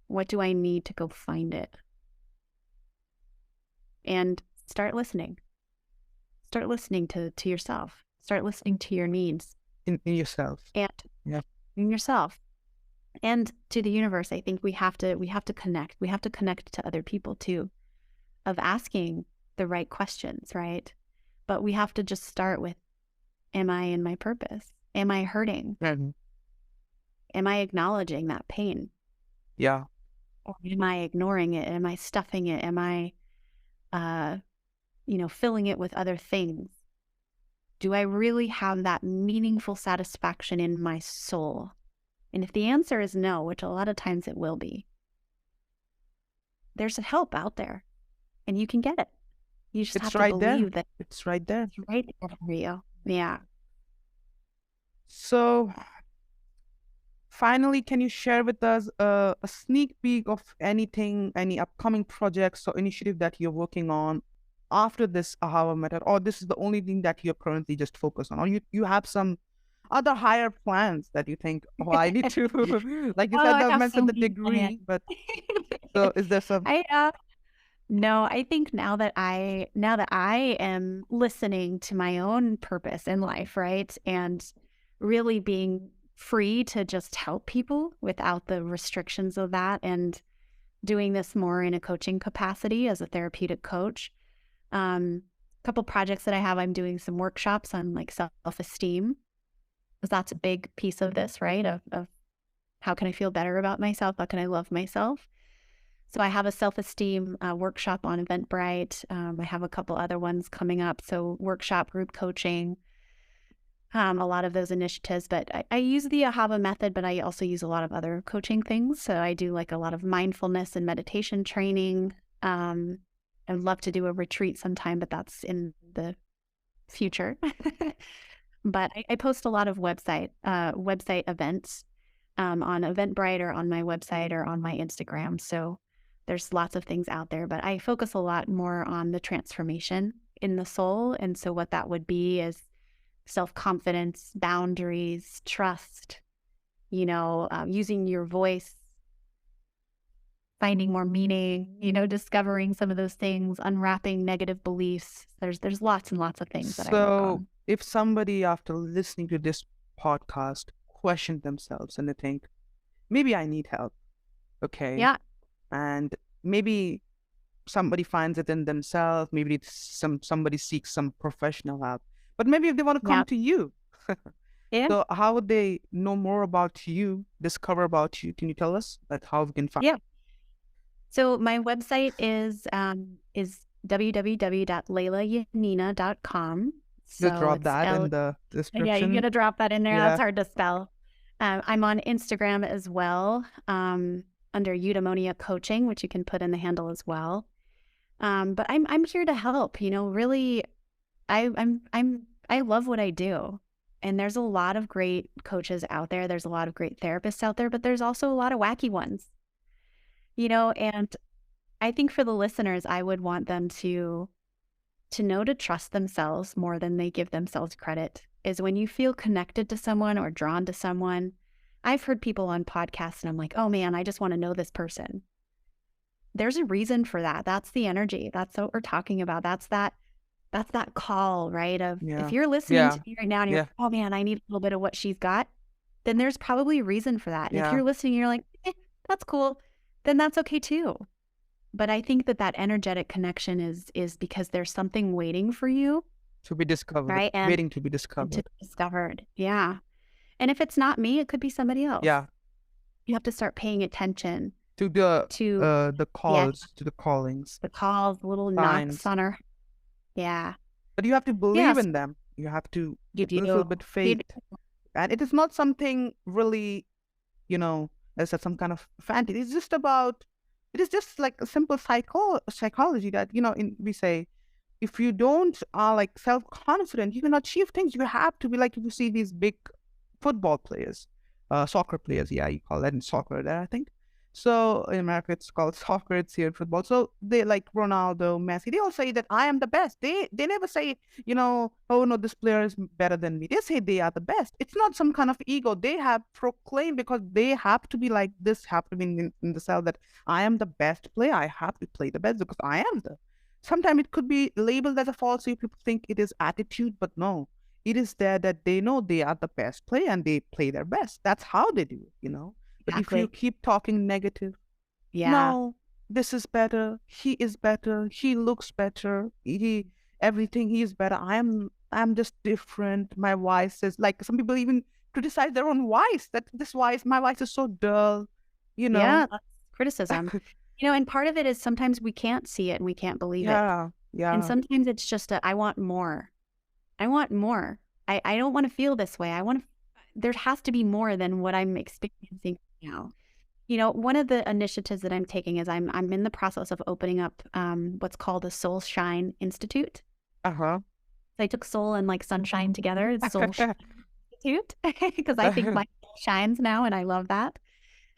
What do I need to go find it? And start listening. Start listening to yourself. Start listening to your needs In yourself. and Yeah. in yourself and to the universe. I think we have to connect. We have to connect to other people too, of asking the right questions, right? But we have to just start with, am I in my purpose? Am I hurting? Mhm. Am I acknowledging that pain? Yeah. Or am I ignoring it? Am I stuffing it? Am I filling it with other things? Do I really have that meaningful satisfaction in my soul? And if the answer is no, which a lot of times it will be, there's help out there and you can get it. You just It's have to right there. believe that It's right there. it's right there for you. Yeah. So, finally, can you share with us a sneak peek of anything, any upcoming projects or initiative that you're working on after this AHAVA method, or this is the only thing that you're currently just focused on, or you have some other higher plans that you think, oh, I need to, like you Oh, said, I I've have so mentioned the many plans. degree, but so is there some? I No, I think now that I am listening to my own purpose in life, right? And really being free to just help people without the restrictions of that, and doing this more in a coaching capacity as a therapeutic coach. A couple projects that I have, I'm doing some workshops on like self-esteem, because that's a big piece of this, right? Of how can I feel better about myself? How can I love myself? So I have a self-esteem workshop on Eventbrite. I have a couple other ones coming up. So workshop, group coaching, a lot of those initiatives. But I use the AHAVA method, but I also use a lot of other coaching things. So I do like a lot of mindfulness and meditation training. I'd love to do a retreat sometime, but that's in the future. But I post a lot of website events on Eventbrite or on my website or on my Instagram. So there's lots of things out there, but I focus a lot more on the transformation in the soul. And so what that would be is self-confidence, boundaries, trust, using your voice, finding more meaning, discovering some of those things, unwrapping negative beliefs. There's lots and lots of things that I work So on. if somebody after listening to this podcast questioned themselves and they think, maybe I need help, okay, Yeah. and maybe somebody finds it in themselves. Maybe it's somebody seeks some professional help. But maybe if they want to come Yeah. to you, Yeah. so how would they know more about you, discover about you? Can you tell us like how we can find? Yeah. So my website is www.leilayanina.com. Just So drop it's that in the yeah, you description. gotta drop that in there. That's Yeah, hard to spell. I'm on Instagram as well, under Eudaimonia Coaching, which you can put in the handle as well. But I'm here to help. Really, I love what I do, and there's a lot of great coaches out there. There's a lot of great therapists out there, but there's also a lot of wacky ones. And I think for the listeners, I would want them to know to trust themselves more than they give themselves credit. Is when you feel connected to someone or drawn to someone. I've heard people on podcasts and I'm like, oh man, I just want to know this person. There's a reason for that. That's the energy. That's what we're talking about. That's that call, right? Of if yeah, you're listening yeah, to me right now and you're yeah, like, oh man, I need a little bit of what she's got, then there's probably a reason for that. And if yeah. you're listening and you're like, that's cool, then that's okay too. But I think that energetic connection is because there's something waiting for you, To be discovered, right? And waiting to be to discovered. be discovered. Yeah. And if it's not me, it could be somebody else. Yeah, You have to start paying attention to to, the yeah, calls, to the callings, the calls, the little knocks signs. on our, yeah. But you have to believe Yes. in them. You have to You a little bit you faith, and it is not something really, you know, as some kind of fantasy. It's just about. It is just like a simple psychology that we say, if you don't are like self-confident, you can achieve things. You have to be like, if you see these big football players, soccer players, yeah, you call that in soccer there, I think. So in America it's called soccer, it's here in football. So they like Ronaldo, Messi, they all say that I am the best. They never say, oh no, this player is better than me. They say they are the best. It's not some kind of ego. They have proclaimed, because they have to be like this, have to be in the cell, that I am the best player. I have to play the best because I am the. Sometimes it could be labeled as a falsehood. People think it is attitude, but no, it is there that they know they are the best player and they play their best. That's how they do it. But if you exactly. keep talking negative, Yeah. no, this is better, he is better, he looks better, he everything, he is better. I'm just different. My voice is like, some people even criticize their own voice, that this voice, my voice is so dull, you know. Yeah. That's criticism. And part of it is sometimes we can't see it and we can't believe it. Yeah, And yeah. sometimes it's just I want more. I want more. I don't want to feel this way. There has to be more than what I'm experiencing now. One of the initiatives that I'm taking is I'm in the process of opening up what's called a Soul Shine Institute. Uh-huh. So I took soul and like sunshine together. It's Soul Shine Institute because I think my soul shines now and I love that.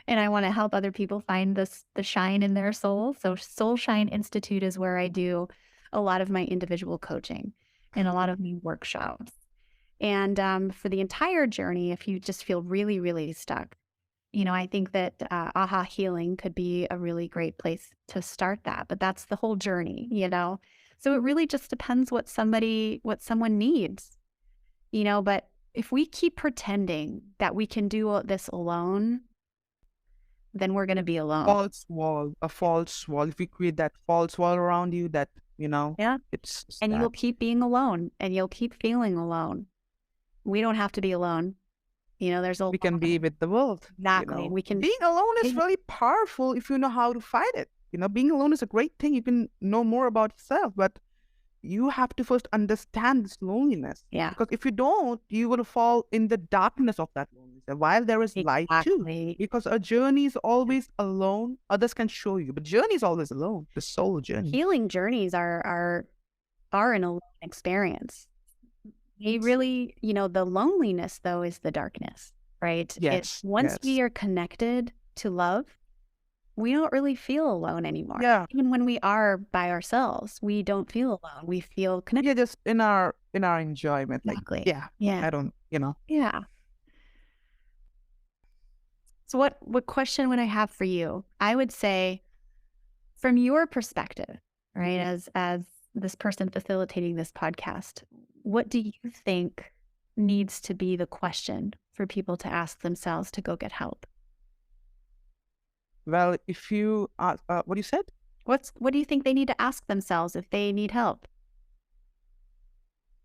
And I want to help other people find the shine in their soul. So Soul Shine Institute is where I do a lot of my individual coaching and a lot of my workshops. And for the entire journey, if you just feel really, really stuck, I think that AHA Healing could be a really great place to start that. But that's the whole journey. So it really just depends what someone needs, But if we keep pretending that we can do this alone, then we're going to be alone. A false wall. If you create that false wall around you, that, Yeah. it's And that. you'll keep being alone and you'll keep feeling alone. We don't have to be alone. There's a We can lot. be with the world. Exactly. We can. Being alone is really powerful if you know how to fight it. Being alone is a great thing. You can know more about yourself, but you have to first understand this loneliness. Yeah. Because if you don't, you will fall in the darkness of that loneliness. And while there is light too, Exactly. because a journey is always alone. Others can show you, but journey is always alone. The soul journey. Healing journeys are an alone experience. They really, the loneliness though is the darkness, right? Yes. Once we Yes. are connected to love, we don't really feel alone anymore. Yeah. Even when we are by ourselves, we don't feel alone. We feel connected. Yeah, just in our enjoyment. Exactly. Like, yeah. Yeah. I don't, Yeah. So what question would I have for you? I would say, from your perspective, right, as this person facilitating this podcast, what do you think needs to be the question for people to ask themselves to go get help? Well, if you what you said? What do you think they need to ask themselves if they need help?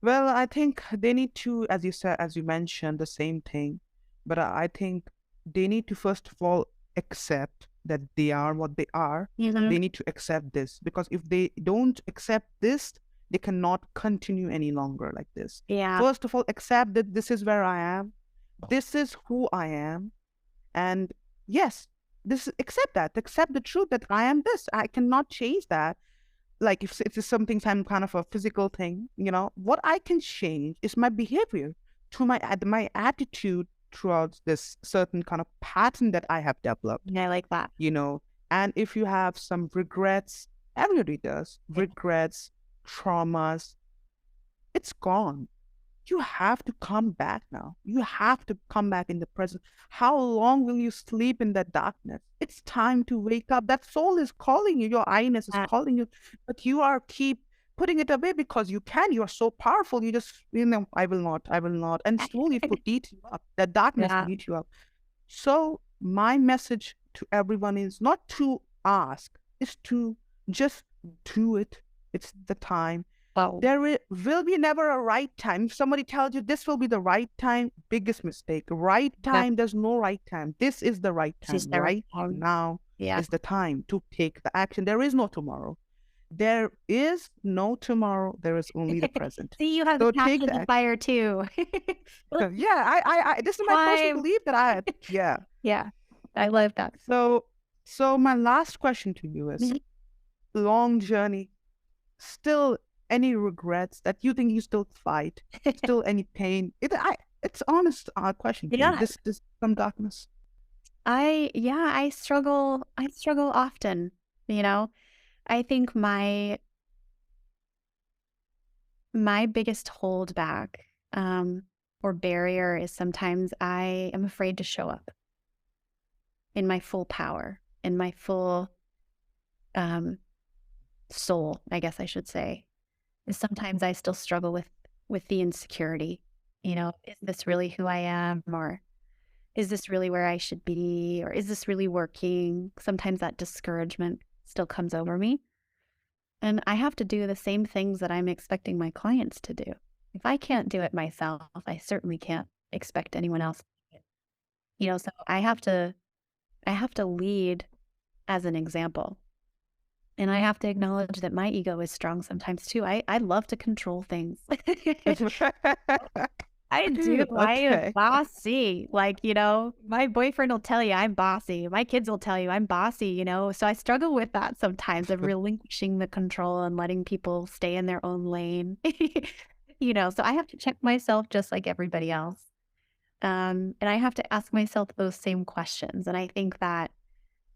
Well, I think they need to, as you said, as you mentioned, the same thing. But I think they need to first of all accept that they are what they are. Mhm. They need to accept this, because if they don't accept this, they cannot continue any longer like this. Yeah. First of all, accept that this is where I am. This is who I am. And yes, accept that. Accept the truth that I am this. I cannot change that. Like if it's something, some kind of a physical thing, what I can change is my behavior, to my attitude towards this certain kind of pattern that I have developed, Yeah, I like that. you know. And if you have some regrets, everybody does, Yeah. regrets, traumas, it's gone. You have to come back now. You have to come back in the present. How long will you sleep in that darkness? It's time to wake up. That soul is calling you. Your I-ness is Uh, calling you, but you are keep putting it away because you can. You are so powerful. You just, I will not, I will not. And slowly it will eat you up. That darkness yeah. will eat you up. So my message to everyone is not to ask, is to just do it. It's the time. Wow. Will be never a right time. If somebody tells you this will be the right time, biggest mistake. Right Yeah. time, there's no right time. This is the right She's time. the right Right one. now Yeah. is the time to take the action. There is no tomorrow. There is no tomorrow. There is only the present. See, you have the So take passion the and the action. fire too. Well, Yeah, this is my personal time. belief that I had. Yeah. Yeah, I love that. So, my last question to you is: Mhm. long journey, still any regrets that you think you still fight, still any pain? It's honest question to you. Yeah, This some darkness. I struggle. I struggle often. You know, I think my biggest holdback or barrier is sometimes I am afraid to show up in my full power, in my full um, soul. I guess I should say. Is sometimes I still struggle with the insecurity. You know, is this really who I am, or is this really where I should be, or is this really working? Sometimes that discouragement still comes over me. And I have to do the same things that I'm expecting my clients to do. If I can't do it myself, I certainly can't expect anyone else. You know, so I have to lead as an example. And I have to acknowledge that my ego is strong sometimes too. I love to control things. I do. I am Okay. bossy. Like, you know, my boyfriend will tell you I'm bossy. My kids will tell you I'm bossy, you know? So I struggle with that sometimes of relinquishing the control and letting people stay in their own lane. You know, so I have to check myself just like everybody else. And I have to ask myself those same questions. And I think that,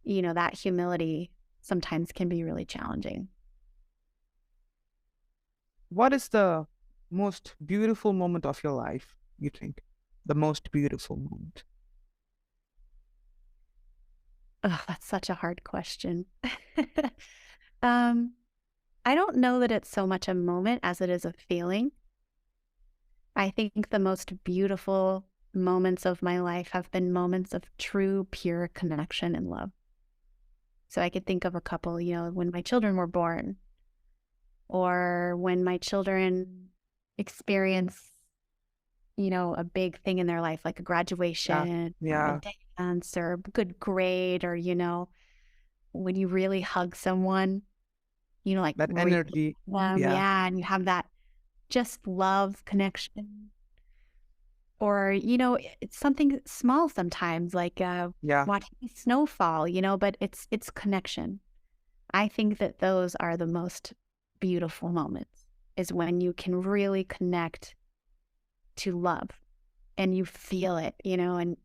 you know, that humility sometimes can be really challenging. What is the most beautiful moment of your life, you think? The most beautiful moment. Oh, that's such a hard question. um, I don't know that it's so much a moment as it is a feeling. I think the most beautiful moments of my life have been moments of true, pure connection and love. So I could think of a couple, you know, when my children were born, or when my children experience, you know, a big thing in their life, like a Yeah. graduation or a Yeah. dance or a good grade, or, you know, when you really hug someone, you know, like That really, energy. Yeah. yeah, and you have that just love connection. Or, you know, it's something small sometimes, like Yeah. watching snowfall, you know, but it's connection. I think that those are the most beautiful moments, is when you can really connect to love and you feel it, you know, and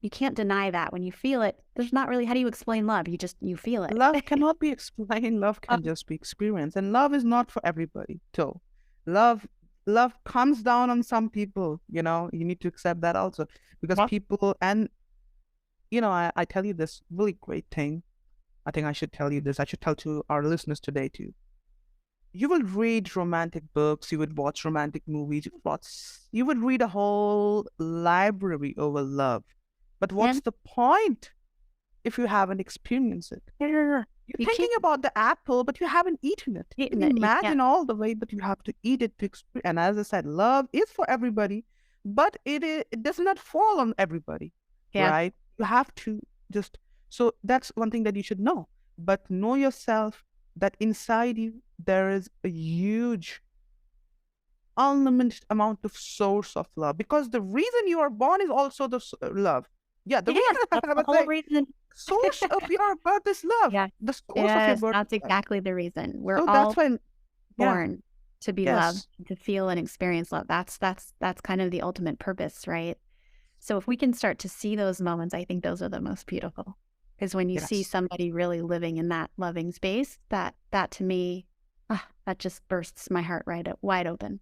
you can't deny that when you feel it. There's not really, how do you explain love? You feel it. Love cannot be explained. Love can Um, just be experienced. And love is not for everybody. So love comes down on some people, you need to accept that also. Because yeah. people, and I tell you this really great thing. I think I should tell you this. I should tell to our listeners today too. You will read romantic books, you would watch romantic movies, you would read a whole library over love. But what's And the point if you haven't experienced it. Yeah. You're You thinking can't about the apple, but you haven't eaten it. You eat can it. You can't. imagine all the way, but you have to eat it to experience. And as I said, love is for everybody, but it does not fall on everybody, Yeah. right? You have to just, so that's one thing that you should know. But know yourself that inside you, there is a huge, unlimited amount of source of love, because the reason you are born is also the love. Yeah, the Yeah, reason that's I the would whole say reason. source of your birth is love. Yeah. The source of your Yes, birth that's is love. exactly the reason. We're So that's all why, yeah, born to be loved, yes, to feel and experience love. That's kind of the ultimate purpose, right? So if we can start to see those moments, I think those are the most beautiful. Is when you see yes. somebody really living in that loving space, that to me, that just bursts my heart wide open.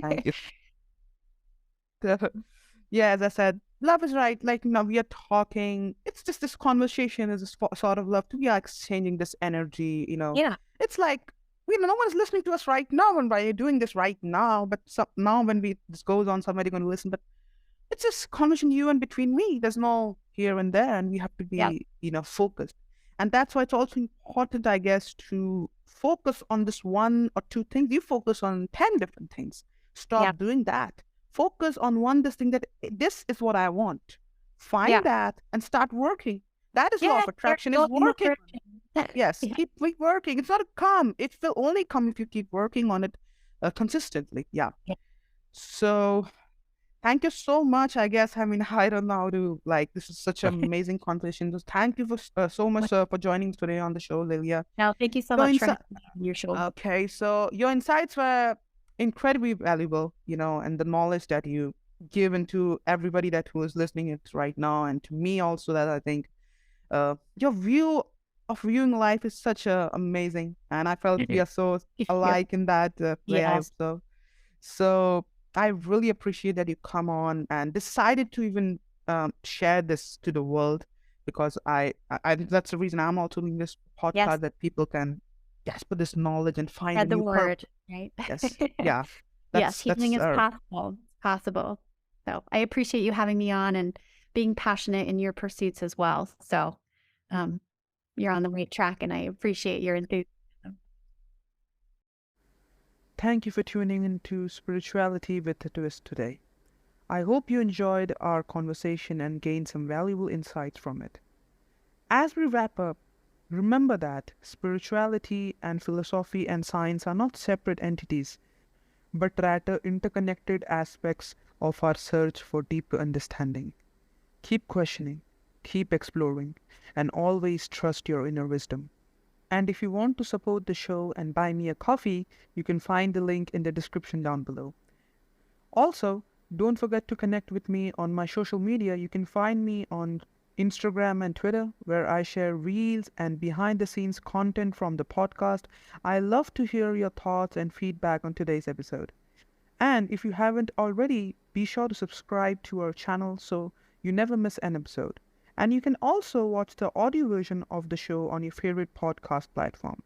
Thank you. Yeah, as I said, love is right. Like, we are talking. It's just this conversation is a sort of love. We are exchanging this energy. Yeah. It's like, no one's listening to us right now, and we're doing this right now. But now, when this goes on, somebody going to listen. But it's just conversation you and between me. There's no here and there, and we have to Yeah. be, focused. And that's why it's also important, I guess, to focus on this one or two things. You focus on 10 different things. Yeah. Stop doing that. Focus on this thing that this is what I want. Find Yeah. that and start working. That is law Yeah. of attraction, is Go in the working. direction. Yes, Yeah. keep working. It's not a come. It will only come if you keep working on it consistently. Yeah. Yeah. So thank you so much. I guess, I don't know how to, this is such an amazing conversation. Just thank you for so much for joining today on the show, Lilia. No, thank you so Your much for insight. having me on your show. Okay, so your insights were incredibly valuable, and the knowledge that you give into everybody who is listening it right now, and to me also, that I think your view of viewing life is such amazing, and I felt we are so alike in that way. I Yes. observe. So I really appreciate that you come on and decided to even share this to the world, because I that's the reason I'm also doing this podcast, Yes. that people can put this knowledge and find a Spread the new word, right? Yes, yeah, Yes, healing is our possible. It's possible. So I appreciate you having me on and being passionate in your pursuits as well. So you're on the right track, and I appreciate your enthusiasm. Thank you for tuning into Spirituality with a Twist today. I hope you enjoyed our conversation and gained some valuable insights from it. As we wrap up, remember that spirituality and philosophy and science are not separate entities, but rather interconnected aspects of our search for deeper understanding. Keep questioning, keep exploring, and always trust your inner wisdom. And if you want to support the show and buy me a coffee, you can find the link in the description down below. Also, don't forget to connect with me on my social media. You can find me on Instagram and Twitter, where I share reels and behind the scenes content from the podcast. I love to hear your thoughts and feedback on today's episode. And if you haven't already, be sure to subscribe to our channel so you never miss an episode. And you can also watch the audio version of the show on your favorite podcast platform.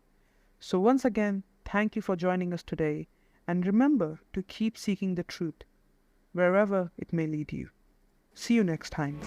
So once again, thank you for joining us today, and remember to keep seeking the truth, wherever it may lead you. See you next time.